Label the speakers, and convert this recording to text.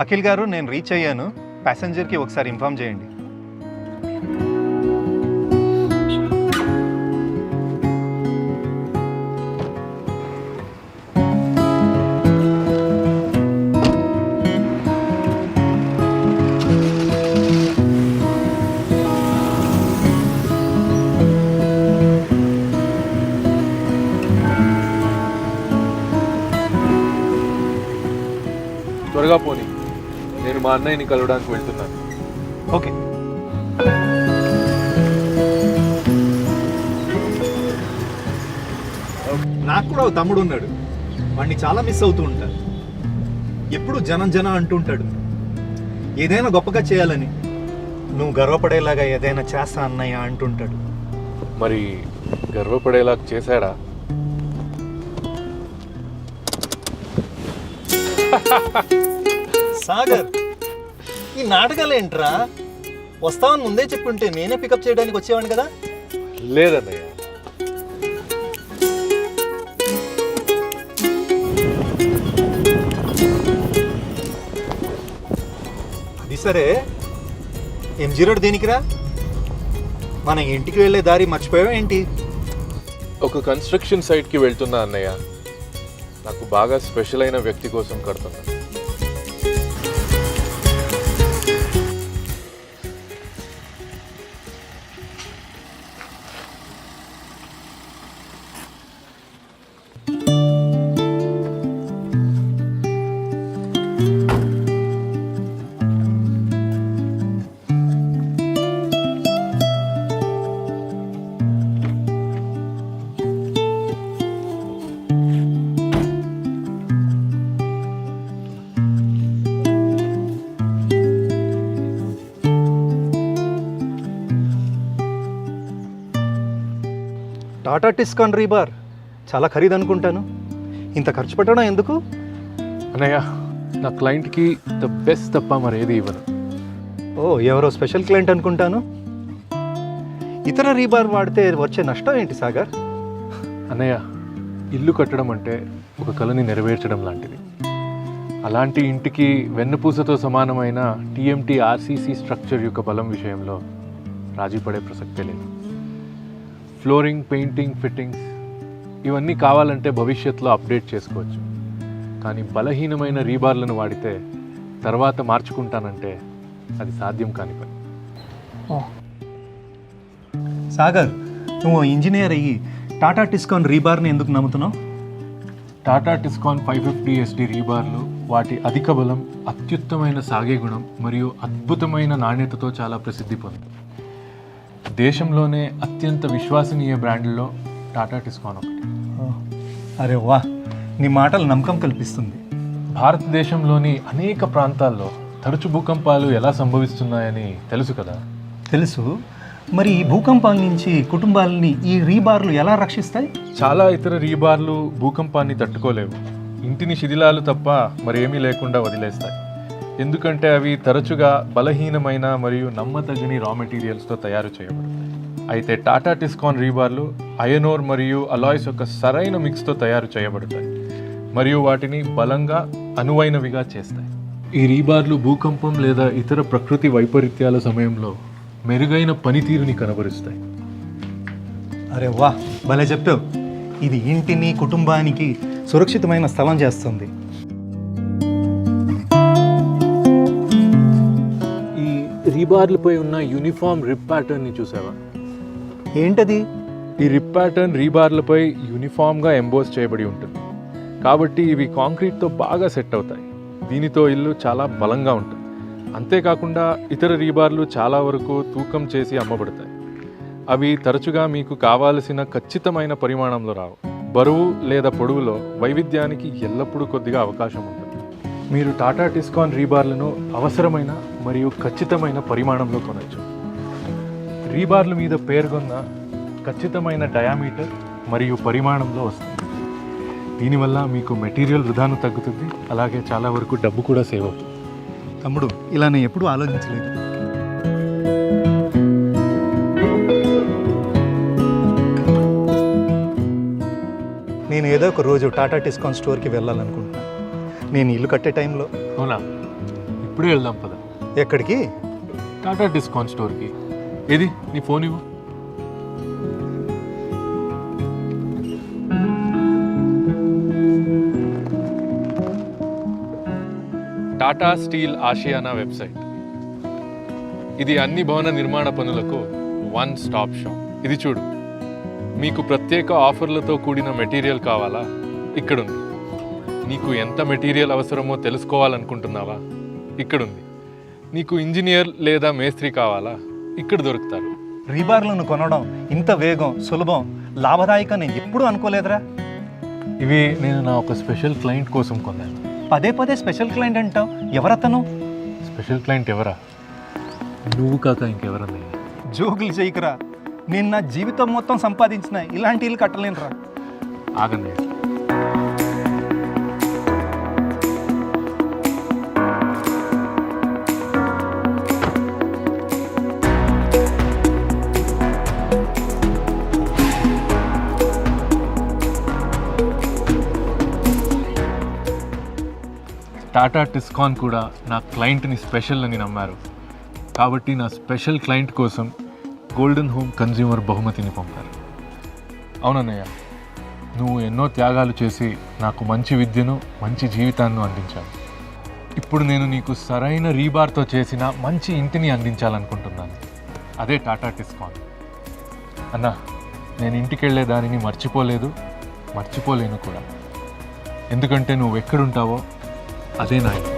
Speaker 1: అఖిల్ గారు, నేను రీచ్ అయ్యాను. ప్యాసింజర్కి ఒకసారి ఇన్ఫామ్ చేయండి.
Speaker 2: త్వరగా పోనీ, నేను మా అన్నయ్యని కలవడానికి వెళ్తున్నాను.
Speaker 1: ఓకే. నాకు కూడా తమ్ముడు ఉన్నాడు. వాడిని చాలా మిస్ అవుతూ ఉంటాను. ఎప్పుడు జనం జనం అంటుంటాడు. ఏదైనా గొప్పగా చేయాలని, నువ్వు గర్వపడేలాగా ఏదైనా చేస్తా అన్నయ్య అంటుంటాడు.
Speaker 2: మరి గర్వపడేలా చేశాడా?
Speaker 1: సాగర్, ఈ నాటకాలు ఏంట్రా? వస్తావని ముందే చెప్పుంటే నేనే పికప్ చేయడానికి వచ్చేవాడిని కదా.
Speaker 2: లేదన్నయ్య,
Speaker 1: అది సరే, M0 దేనికిరా? మన ఇంటికి వెళ్ళే దారి మర్చిపోయావా ఏంటి?
Speaker 2: ఒక కన్స్ట్రక్షన్ సైట్కి వెళ్తున్నా అన్నయ్య. నాకు బాగా స్పెషల్ అయిన వ్యక్తి కోసం కడుతున్నా.
Speaker 1: టాటా టిస్కాన్ రీబార్ చాలా ఖరీదు అనుకుంటాను. ఇంత ఖర్చు పెట్టడం ఎందుకు?
Speaker 2: అన్నయ్య, నా క్లయింట్కి ద బెస్ట్ తప్ప మరేది ఇవ్వను.
Speaker 1: ఓ, ఎవరో స్పెషల్ క్లయింట్ అనుకుంటాను. ఇతర రీబార్ వాడితే వచ్చే నష్టం ఏంటి సాగర్?
Speaker 2: అన్నయ్య, ఇల్లు కట్టడం అంటే ఒక కలని నెరవేర్చడం లాంటిది. అలాంటి ఇంటికి వెన్నపూసతో సమానమైన TMT RCC స్ట్రక్చర్ యొక్క బలం విషయంలో రాజీ పడే ప్రసక్తే లేదు. ఫ్లోరింగ్, పెయింటింగ్, ఫిట్టింగ్స్ ఇవన్నీ కావాలంటే భవిష్యత్తులో అప్డేట్ చేసుకోవచ్చు. కానీ బలహీనమైన రీబార్లను వాడితే తర్వాత మార్చుకుంటానంటే అది సాధ్యం కాని పని.
Speaker 1: సాగర్, నువ్వు ఇంజనీర్ అయ్యి టాటా టిస్కాన్ రీబార్ని ఎందుకు నమ్ముతున్నావు?
Speaker 2: టాటా టిస్కాన్ 550 SD రీబార్లు వాటి అధిక బలం, అత్యుత్తమైన సాగే గుణం మరియు అద్భుతమైన నాణ్యతతో చాలా ప్రసిద్ధి పొందాయి. దేశంలోనే అత్యంత విశ్వసనీయ బ్రాండ్లలో టాటా టిస్కాన్ ఒకటి.
Speaker 1: అరే వా, నీ మాటలు నమ్మకం కల్పిస్తుంది.
Speaker 2: భారతదేశంలోని అనేక ప్రాంతాల్లో తరచు భూకంపాలు ఎలా సంభవిస్తున్నాయని తెలుసు కదా?
Speaker 1: తెలుసు. మరి ఈ భూకంపాల నుంచి కుటుంబాలని ఈ రీబార్లు ఎలా రక్షిస్తాయి?
Speaker 2: చాలా ఇతర రీబార్లు భూకంపాన్ని తట్టుకోలేవు. ఇంటిని శిథిలాలు తప్ప మరేమీ లేకుండా వదిలేస్తాయి. ఎందుకంటే అవి తరచుగా బలహీనమైన మరియు నమ్మదగని రా మెటీరియల్స్తో తయారు చేయబడతాయి. అయితే టాటా టిస్కాన్ రీబార్లు అయనోర్ మరియు అలాయ్స్ యొక్క సరైన మిక్స్తో తయారు చేయబడతాయి మరియు వాటిని బలంగా అనువైనవిగా చేస్తాయి. ఈ రీబార్లు భూకంపం లేదా ఇతర ప్రకృతి వైపరీత్యాల సమయంలో మెరుగైన పనితీరుని కనబరుస్తాయి.
Speaker 1: అరే వా, భలే చెప్పావు. ఇది ఇంటిని, కుటుంబానికి సురక్షితమైన స్థలం చేస్తుంది.
Speaker 2: ఈ రీబార్లపై ఉన్న యూనిఫామ్ రిప్ ప్యాటర్న్ని చూసావా?
Speaker 1: ఏంటది?
Speaker 2: ఈ రిప్ ప్యాటర్న్ రీబార్లపై యూనిఫామ్గా ఎంబోస్ చేయబడి ఉంటుంది. కాబట్టి ఇవి కాంక్రీట్తో బాగా సెట్ అవుతాయి. దీనితో ఇల్లు చాలా బలంగా ఉంటుంది. అంతేకాకుండా ఇతర రీబార్లు చాలా వరకు తూకం చేసి అమ్మబడతాయి. అవి తరచుగా మీకు కావాల్సిన ఖచ్చితమైన పరిమాణంలో రావు. బరువు లేదా పొడవులో వైవిధ్యానికి ఎల్లప్పుడూ కొద్దిగా అవకాశం ఉంటుంది. మీరు టాటా టిస్కాన్ రీబార్లను అవసరమైన మరియు ఖచ్చితమైన పరిమాణంలో కొనవచ్చు. రీబార్ల మీద పేర్కొన్న ఖచ్చితమైన డయామీటర్ మరియు పరిమాణంలో వస్తుంది. దీనివల్ల మీకు మెటీరియల్ వృధాను తగ్గుతుంది, అలాగే చాలా వరకు డబ్బు కూడా సేవ్ అవుతుంది.
Speaker 1: తమ్ముడు, ఇలా నేను ఎప్పుడూ ఆలోచించలేదు. నేను ఏదో ఒక రోజు టాటా టిస్కాన్ స్టోర్కి వెళ్ళాలనుకుంటున్నాను. నేను ఇల్లు కట్టే టైంలో.
Speaker 2: అవునా? ఇప్పుడే వెళ్దాం పద.
Speaker 1: ఎక్కడికి?
Speaker 2: టాటా డిస్కౌంట్ స్టోర్కి. ఏది నీ ఫోన్ ఇవ్వు. Tata steel Ashiana website. ఇది అన్ని భవన నిర్మాణ పనులకు వన్ స్టాప్ షాప్. ఇది చూడు, మీకు ప్రత్యేక ఆఫర్లతో కూడిన మెటీరియల్ కావాలా? ఇక్కడుంది. నీకు ఎంత మెటీరియల్ అవసరమో తెలుసుకోవాలనుకుంటున్నావా? ఇక్కడుంది. నీకు ఇంజనీర్ లేదా మేస్త్రి కావాలా? ఇక్కడ దొరుకుతారు.
Speaker 1: రీబార్లను కొనడం ఇంత వేగం, సులభం, లాభదాయకం నేను ఎప్పుడూ అనుకోలేదురా.
Speaker 2: ఇవి నేను నా ఒక స్పెషల్ క్లయింట్ కోసం కొన్నాను.
Speaker 1: పదే పదే స్పెషల్ క్లయింట్ అంటావు, ఎవరతను?
Speaker 2: స్పెషల్ క్లయింట్ ఎవరా? నువ్వు కాక ఇంకెవరన్నయ్యా?
Speaker 1: జోకులు చేయకురా. నేను నా జీవితం మొత్తం సంపాదించిన ఇలాంటి ఇల్లు కట్టలేనురా.
Speaker 2: ఆగన్నయ్య. టాటా టిస్కాన్ కూడా నా క్లయింట్ని స్పెషల్ అని నమ్మారు. కాబట్టి నా స్పెషల్ క్లయింట్ కోసం గోల్డెన్ హోమ్ కన్జ్యూమర్ బహుమతిని పంపారు. అవునన్నయ్య, నువ్వు ఎన్నో త్యాగాలు చేసి నాకు మంచి విద్యను, మంచి జీవితాన్ని అందించావు. ఇప్పుడు నేను నీకు సరైన రీబార్తో చేసిన మంచి ఇంటిని అందించాలనుకుంటున్నాను. అదే టాటా టిస్కాన్. అన్నా, నేను ఇంటికి వెళ్ళే దానిని మర్చిపోలేదు, మర్చిపోలేను కూడా. ఎందుకంటే నువ్వు ఎక్కడుంటావో అదే నా ఇల్లు.